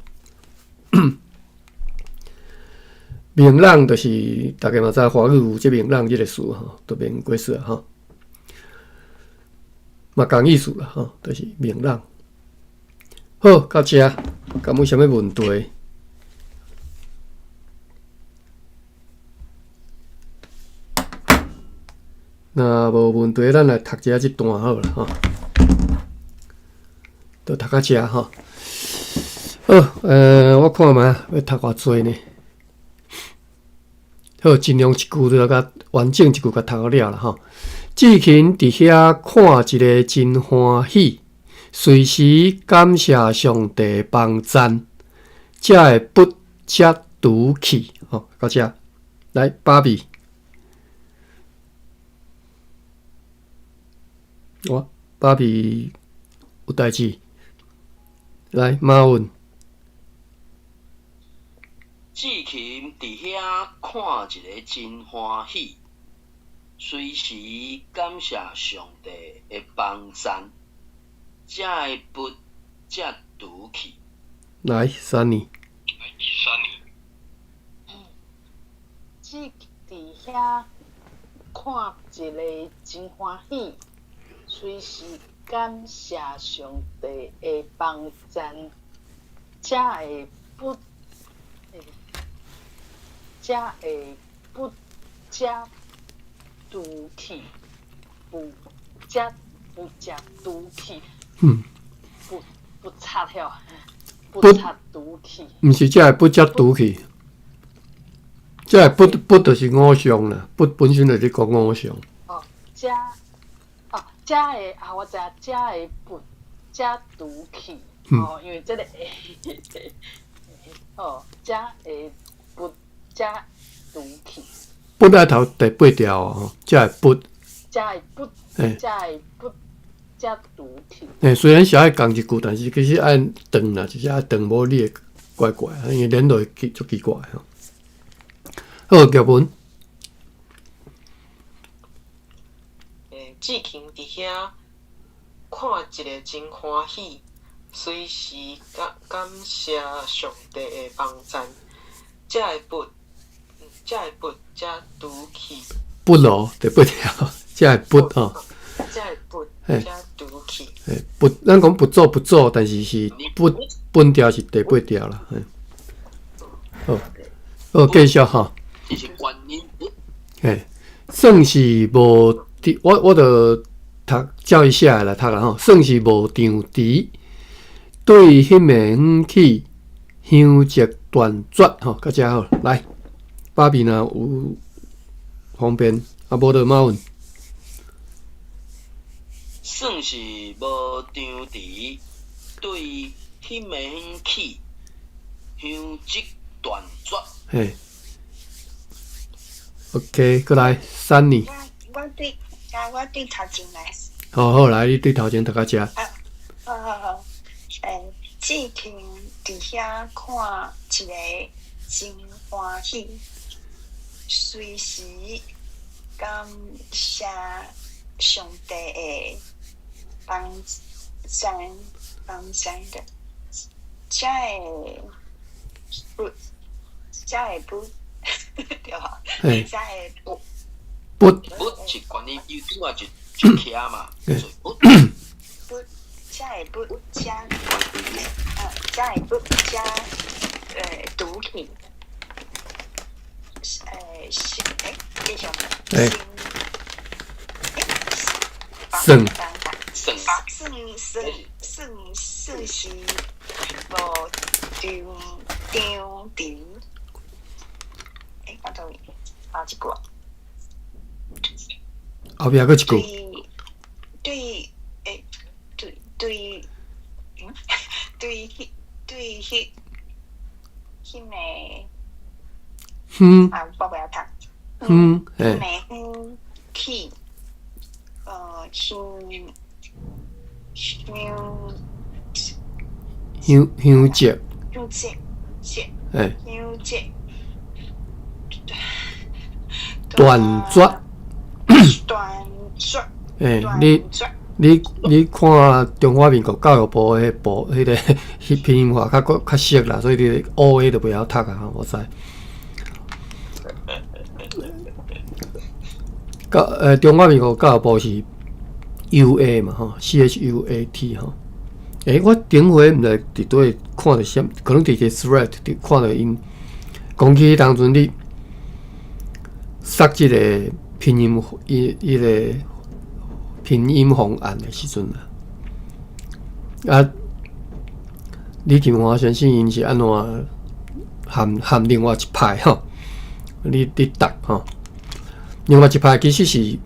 明朗就是大家嘛知华语有即明朗即个词吼，都免解释吼，嘛共意思啦吼，就是明朗。好，到遮，敢有啥物问题？若无问题，咱来读一下这段好了吼，就读到遮吼。好，我看嘛，要读偌济呢？好，尽量一句就甲完整一句甲读了啦吼。志勤伫遐看一个真欢喜，随时感谢上帝帮赞，才会不折拄去吼。到遮，来芭比。芭比有代志，来马文。志勤伫遐看一个真欢喜，随时感谢上帝的帮赞，才会不折拄去。来，Sunny。志伫遐看一个真欢喜。随时感谢上帝的帮赞，才会不折拄去，不折拄去，不擦了，不擦拄去，毋是才会不折拄去，才会不就是偶像啦，不本身就是讲偶像。才会啊，我知影，才会不折拄去，因为这个才会不折拄去。不爱头第8条哦，才会不折拄去。虽然是爱讲一句，但是其实按长啦，就是爱长无你会怪怪，因为连落去足奇怪吼。好，玉文。志勤伫遐看一个真欢喜，随时感谢上帝的帮助，才会不拄起。不咯，第八条，才会不吼。才会不，才拄起。不，咱讲不做，但是是本条是第八条啦。好，继续哈。这是观音。算是无，我著读教育下来读啦吼，算是无长治，对迄面远去，香烛断绝吼，较正好。来，爸比若有方便，无就马问。算是无长治，对迄面远去，香烛断绝。嘿 ，OK， 过来，Sunny。我对头前来。好，来，你对头前读到遮。志勤伫遐看一个真欢喜，随时感谢上帝的帮助的，才会不对吧？才会不是观音，伊另外一徛嘛，才会不加读起，继续，算是无长治，我到一句。后壁佫一句。对我不要读。去，香烛。断绝。你看中华民国教育部迄个拼音法较熟啦，所以你乌的就袂晓读啊，我知。中华民国教育部是 UA 嘛吼 ，CHUAT 吼。我顶回毋知伫倒看着啥，可能伫个 thread 看着因讲起当阵你杀即个拼音伊个拼音方案的时阵啊，李金华先生因是安怎含另外一派吼？你读吼？另外一派其实是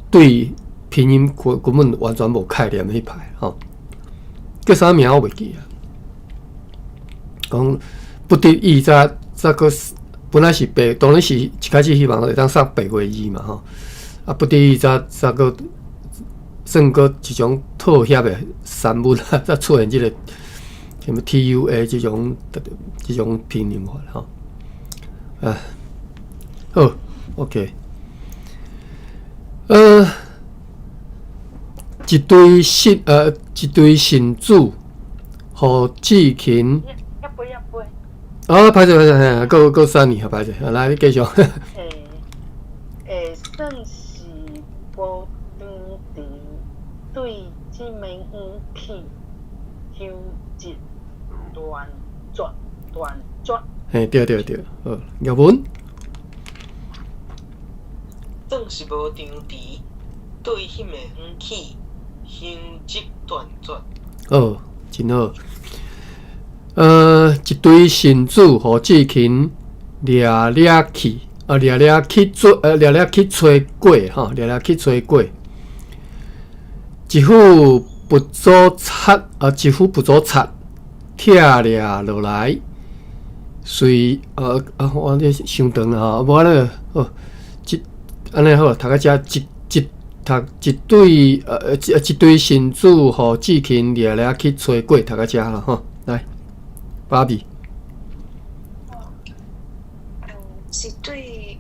对拼音根本完全无概念迄派吼，叫啥名我袂记啊。讲不得已则个本来是白，当然是一开始希望会当上白话字嘛吼，啊不得已则个算个一种妥协的产物啊，才出现即个什么 TUA 这种拼音法吼。好 ，OK。一堆神主，互志勤。歹势，够3年，歹势，来你继续。算是无长治，对即面远去，香烛断绝。对，好，叶文。算是无长治，对迄面远去，香烛断绝。真好。一堆神主互志勤掠去吹粿吼，掠去吹粿。一副不足擦，拆掠落来，随我这伤长啦吼，无咧安尼好，读到遮一堆神主互志勤掠去吹粿，读到遮啦吼，来。芭比，一堆，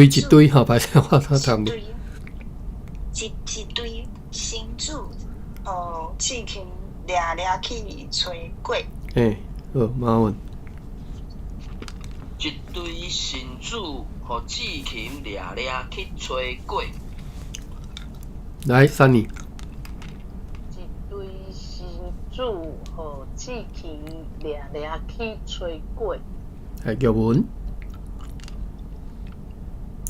一堆，吼，歹势，我读唔。一堆神主，互刺青掠掠去吹过。好，马文。一堆神主互志勤掠掠去吹过。来，Sunny。一堆神主互志勤掠掠去吹过。来，玉文。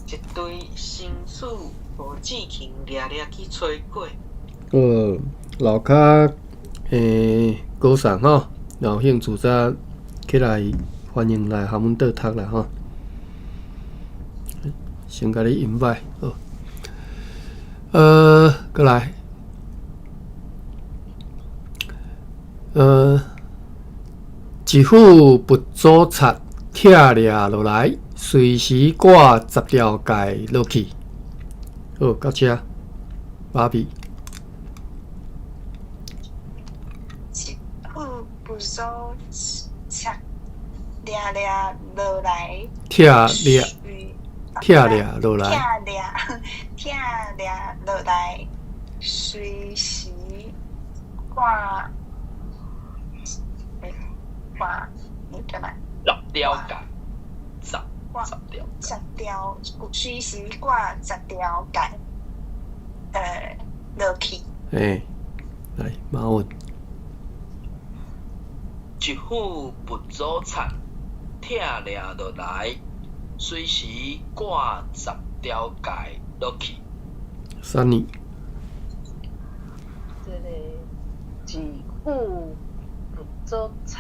一堆神主互志勤掠掠去吹过。老卡高尚吼，有兴趣则起来欢迎来厦门岛读啦吼。先甲你引拜哦。过来，一副不做贼，拆掠落来，随时挂10条街落去。好，到这，芭比。不做贼，掠掠落来，拆掠落来，拆掠落来，随时挂，你干嘛10条街，10条，随时挂10条街，落去。来，马文。一副不做贼，拆掠落来，随时挂10条街落去。Sunny。这个一副不做贼，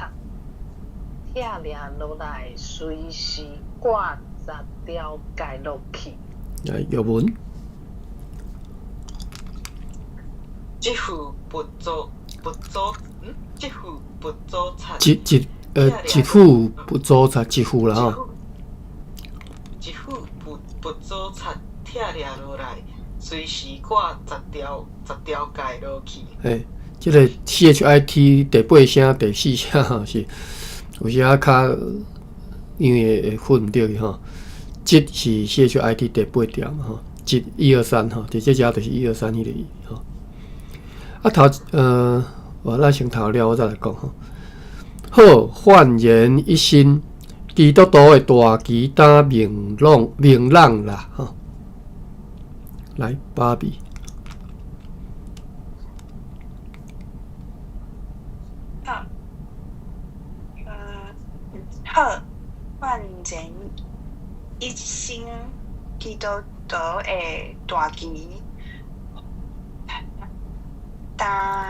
拆掠落来，随时挂10条街落去。来，玉文。一副不做，一副不做贼。一副不做贼，一副啦吼。一副不做贼，拆掠落来，随时挂10条街落去。这个 CHIT 第8声、第4声吼是有时啊较，因为会分毋对去吼。这是 CHIT 第8条嘛吼，这1、2、3吼，伫这遮就是1、2、3迄个意吼。咱先头了，我再来讲吼。好，焕然一新，基督徒的大旗打明朗啦吼。来，芭比。好，焕然一新，基督徒的大旗打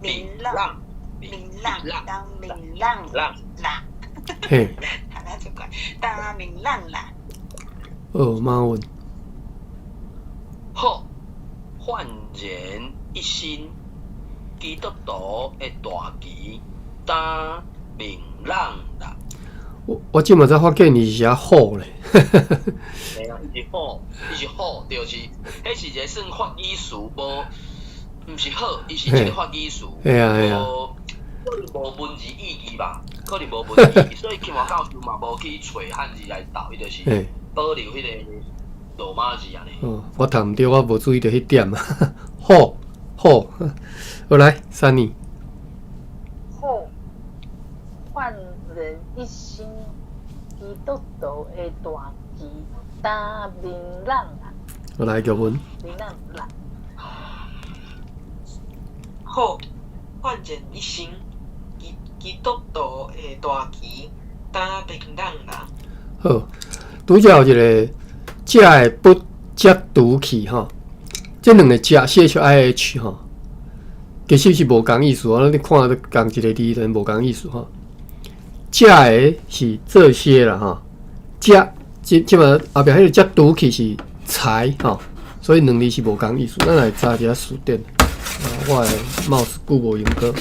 明朗啦，嘿，打明朗啦。马文。好，焕然一新，基督徒的大旗打明朗啦。我即马才发现你是写好咧。伊是好，就是，迄是一个算法语词，毋是好，伊是一个法语词。可能无文字意义吧，所以期末教授嘛无去找汉字来导，伊就是保留迄个罗马字安尼。我读毋对，我无注意到迄点啊。好，好来，Sunny。好，焕然一新，基督徒的大旗打明朗啦。我来玉文。明朗啦。好，焕然一新，基督徒的大旗打明朗啦。好，拄则有一个遮的不接读器吼，这两个遮写出 IH 吼，其实是无共意思哦。你看共一个字，但无共意思吼。遮的是这些啦吼，遮即嘛后壁迄个接读器是才吼，所以两字是无共意思。咱来查一下词典。我的 mouse 久无用过。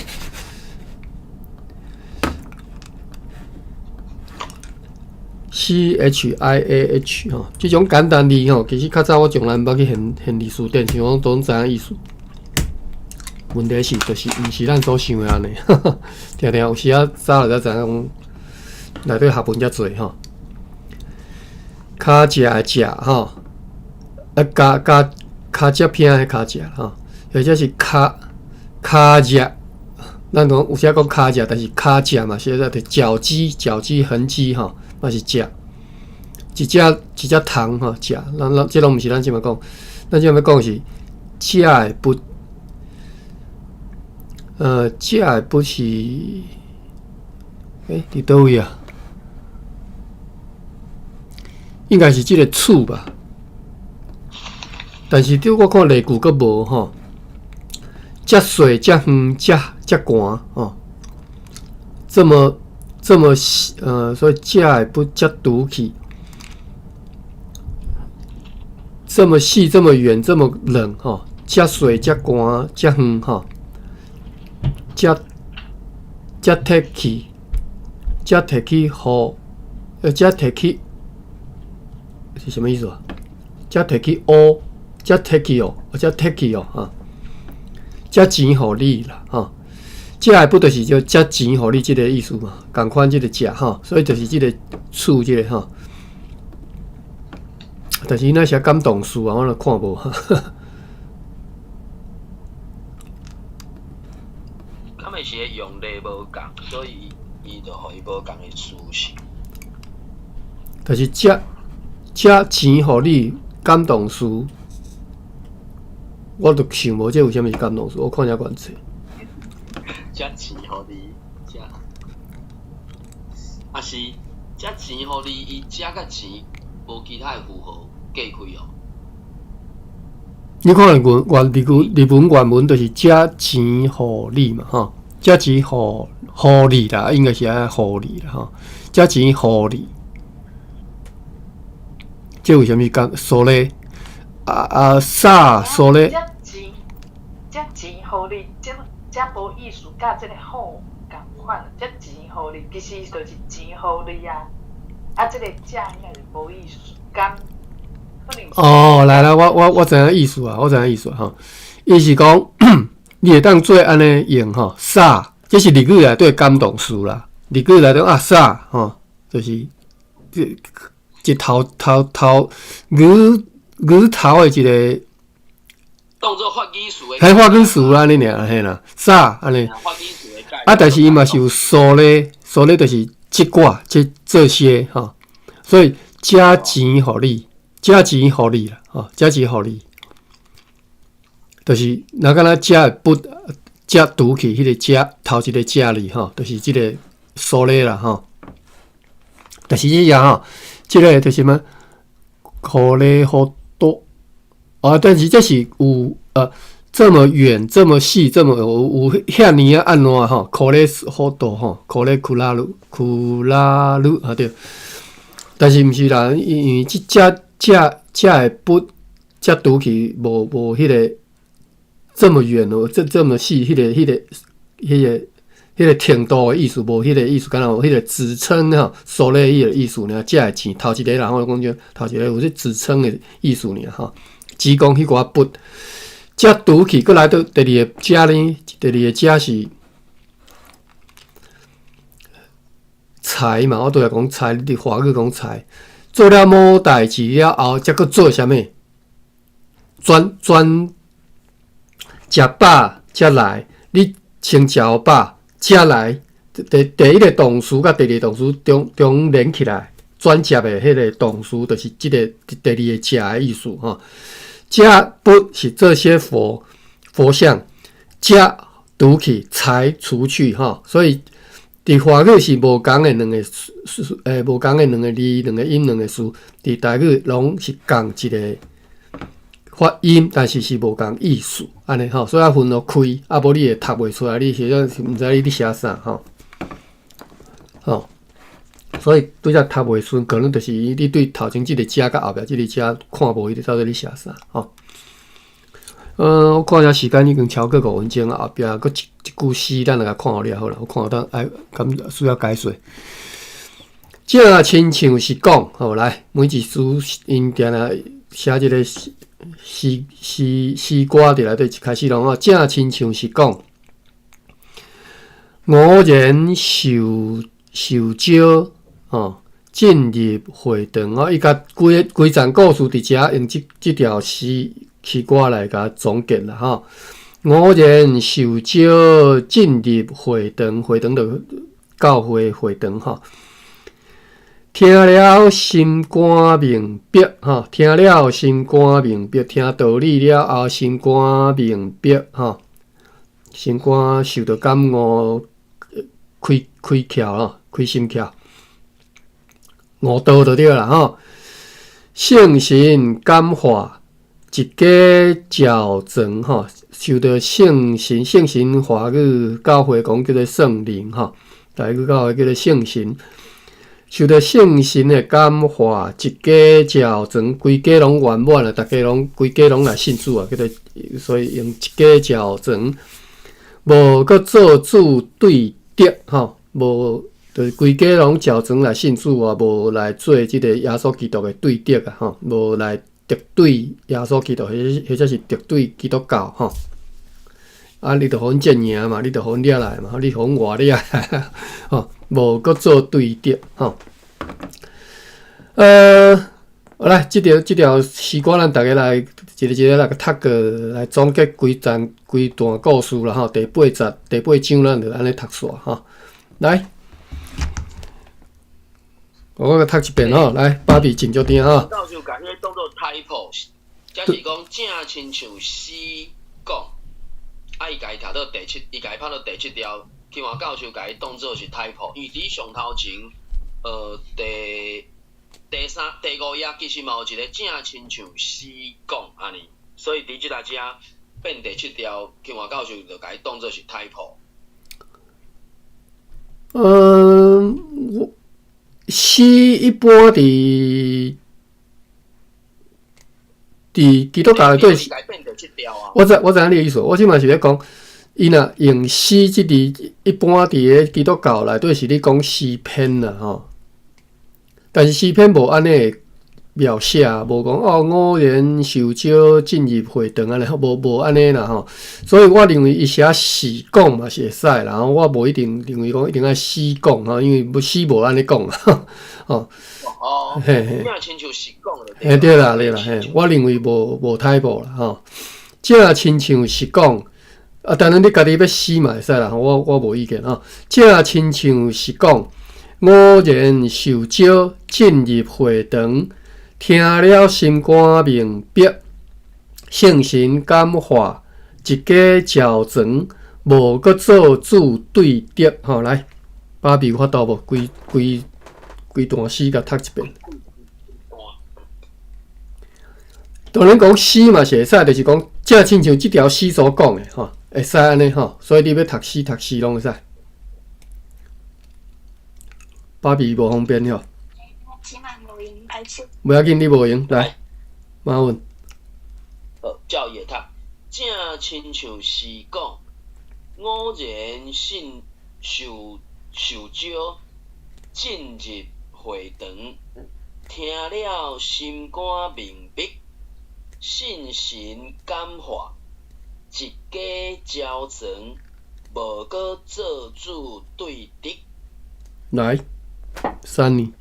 CHIAH 吼，即种简单字吼，其实较早我从来毋捌去现字词典，想讲都知影意思。问题是，就是毋是咱所想的安尼，常常有时啊早了才知影讲内底学问遮济吼。骹食的食吼，加骹脚片的骹脚吼，或者是骹脚，咱讲有些讲骹脚，但是骹脚嘛，现在的脚趾痕迹吼，嘛是脚，一只虫吼脚，咱这拢毋是咱即嘛讲，咱即嘛讲是脚的不，脚的不是，伫倒位啊？应该是即个厝吧。但是对我看例句阁无吼，遮水遮远遮寒吼，这么所以遮也不遮毒气，这么细这么远这么冷吼，遮水遮寒遮远吼，遮铁气，遮铁气雨，遮铁气是什么意思啊？遮铁气乌。遮铁气哦，遮铁气哦，哈，遮钱互你啦，哈，遮也不就是叫遮钱互你即个意思嘛？共款即个遮哈，所以就是即个厝即个哈。但是那些感动词啊，我都看无哈。他们是用例无共，所以伊就互伊无共的思想。但是遮钱互你感动词。我都想无这有啥物是感动词，我看下关册。遮钱互你，遮啊是遮钱互你，伊遮甲钱无其他的符号隔开哦。你看日文原文就是遮钱互你嘛，吼，遮钱互你啦，应该是爱互你啦，吼，遮钱互你，这为啥物讲说咧？啥说咧？遮钱互你，遮无意思，甲即个好共款。遮钱互你，其实就是钱互你啊。即个遮应该是无意思，敢可能。哦，来，我知影意思啊，吼。伊是讲，你会当做安尼用吼，啥？这是日语内底感动词啦。日语内底啥吼，就是一头语头的一个当做发语词的，还发语词安尼尔，嘿啦，啥安尼？但是伊嘛是有数咧就是即寡这些吼，所以遮钱互你，遮钱互你啦，吼，遮钱互你，就是若敢若遮不遮读起迄个遮头一个遮里吼，就是即个数咧啦吼。但是伊吼，即个就是什么？互咧互多但是这是有这么远、这么细、这么有遐尼啊安怎吼？互咧互多吼，互咧库拉鲁啊对。但是毋是啦，因为遮的不遮读起无迄个这么远哦，这么细，迄个程度的意思，无迄个意思，敢若有迄个指称吼，数咧伊个意思呢？遮的钱头一个人我讲就头一个有这指称的意思呢吼。只讲迄寡不，遮读起过来到第二个遮呢，第二个遮是财嘛，我都来讲财，你伫华语讲财，做了某代志了后，则佫做啥物？专食饱则来，你先食饱。遮来，第一个动词甲第二个动词中连起来，转接的迄个动词就是即个第二个食的意思吼。遮不是这些佛像，遮读起才除去吼，所以伫华语是无共的两个无共的两个字、两个音、两个词，伫台语拢是共一个发音，但是是无共意思，安尼吼，所以要分落开，无你会读袂出来，你实际毋知你写啥吼，所以对遮读袂顺，可能就是你对头前即个遮甲后壁即个遮看无，伊就到底你写啥吼。我看下时间已经超过5分钟啊，后壁佫一句诗，咱来甲看互了好啦，我看有当敢需要解说。这亲像是讲，好来，每一字因定啊写一个诗歌伫内底一开始咯，正亲像是讲，我然受招进入会堂伊甲规章故事伫遮用即条诗诗歌来甲总结啦吼。偶然受召进入会堂，会堂就教会会堂吼。听了心肝明白吼，听了心肝明白，听道理了后心肝明白吼，心肝受到感悟，开窍吼，开心窍，悟道就对啦吼。圣神感化，一家教宗吼，受到圣神华语教会讲叫做圣灵吼，台语教会叫做圣神。受到圣神的感化，一家教宗，规家拢圆满了，大家拢规家拢来信主啊，叫做所以用一家教宗，无搁做主对敌吼，无就是规家拢教宗来信主啊，无来做即个耶稣基督的对敌啊吼，无来敌对耶稣基督，或者是敌对基督教吼。啊，你着互阮正赢嘛，你着互阮掠来嘛，你互阮活掠来吼。无搁做对敌吼，好来，即条诗歌咱大家来一个来个读个来总结规段故事啦吼。第八章咱就安尼读煞吼。来，我个读一遍吼。来，芭比真足听吼。到就甲迄个当做 typo， 假是讲正亲像诗讲，啊伊家己读到伊家己拍到第7条。清华教授甲伊当做是 typo， 因为伫上头前，第5页其实嘛有一个正亲像诗讲安尼，所以伫即个只变第7条，清华教授就甲伊当做是 typo。诗一般伫基督教内底是，我知影你的意思，我即嘛是咧讲。伊若用诗即字，一般伫个基督教内底是咧讲诗篇啦吼，但是诗篇无安尼描写，无讲偶然受召进入会堂安尼，无安尼啦吼。所以我认为伊写诗讲嘛是会使啦，然后我无一定认为讲一定爱诗讲吼，因为诗无安尼讲啦吼。哦，嘿嘿，正亲像诗讲了。嘿，对啦，嘿，我认为无太无啦吼，正亲像诗讲。啊，当然你家己要诗嘛会使啦，我无意见吼。正亲像是讲，偶然受召进入会堂，听了心肝明白，圣神感化，一家教宗，无搁做主对敌吼。来，芭比有法度无？规段诗甲读一遍。当然讲诗嘛是会使，就是讲正亲像即条诗所讲的吼。会使安尼吼，所以你要读诗拢会使。芭比无方便吼。不要紧，你无用，来，马文。照也读，正亲像是讲，偶然受召进入会堂，听了心肝明白，圣神感化。一家教宗，无搁做主对敌。来，3年。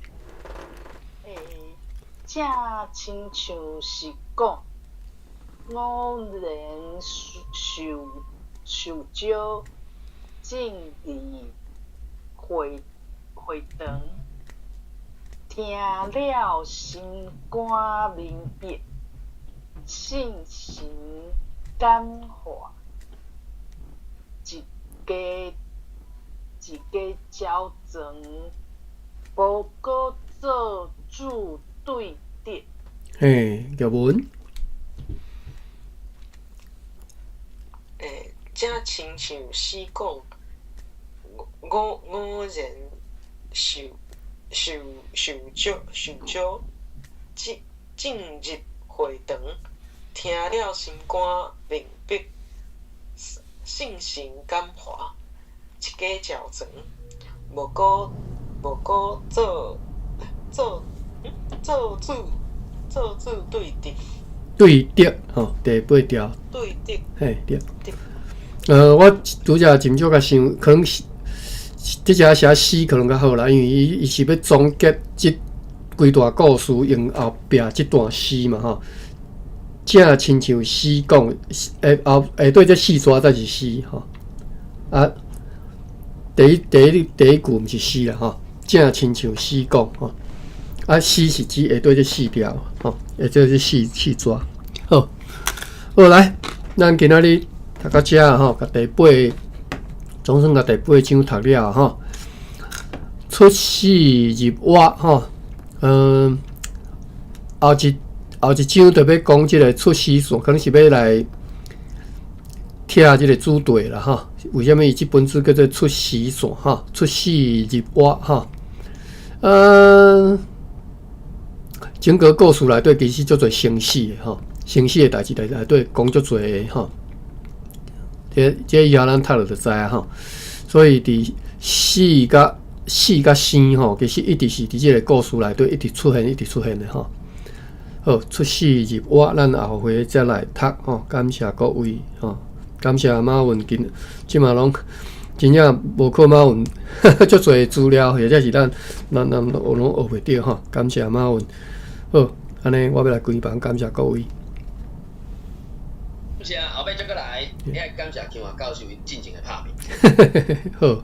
正亲像是讲，偶然受召进入会堂，听了心肝明白，圣神感化，一家教宗，无搁做主对敌。嘿，叶文。正亲像诗讲，偶然受召进入会堂。听了心肝明白，圣神感化，一家教宗，无搁做主对敌。对敌吼，第8条。对敌。嘿，对。我拄则真少甲想，可能即只写诗可能较好啦，因为伊是要总结即规段故事，用后壁即段诗嘛吼。正亲像诗讲，下对这四抓才是诗吼。啊，第一句毋是诗啦吼，正亲像诗讲吼。啊，诗是指下对这四条吼，下对这四抓。好，来，咱今仔日读到遮吼，甲第八，总算甲第8章读了吼。出世入挖吼，后一章就要讲即个出世线，可能是要来拆即个主题啦吼。为什么伊即本书叫做出世线吼？出世入挖吼，整个故事内底其实足侪生死的吼，生死的代志内底讲足侪的吼。这以后咱读落就知啊吼。所以伫死甲生吼，其实一直是伫即个故事内底一直出现的吼。好，出世入挖，咱后回再来读吼。感谢各位吼，感谢马文即嘛拢真正无靠马文，足侪资料，或者是咱拢学袂着吼。感谢马文。好，安尼我要来规房，感谢各位。不是啊，后尾再过来，你爱感谢清华教授进前的拍片。好。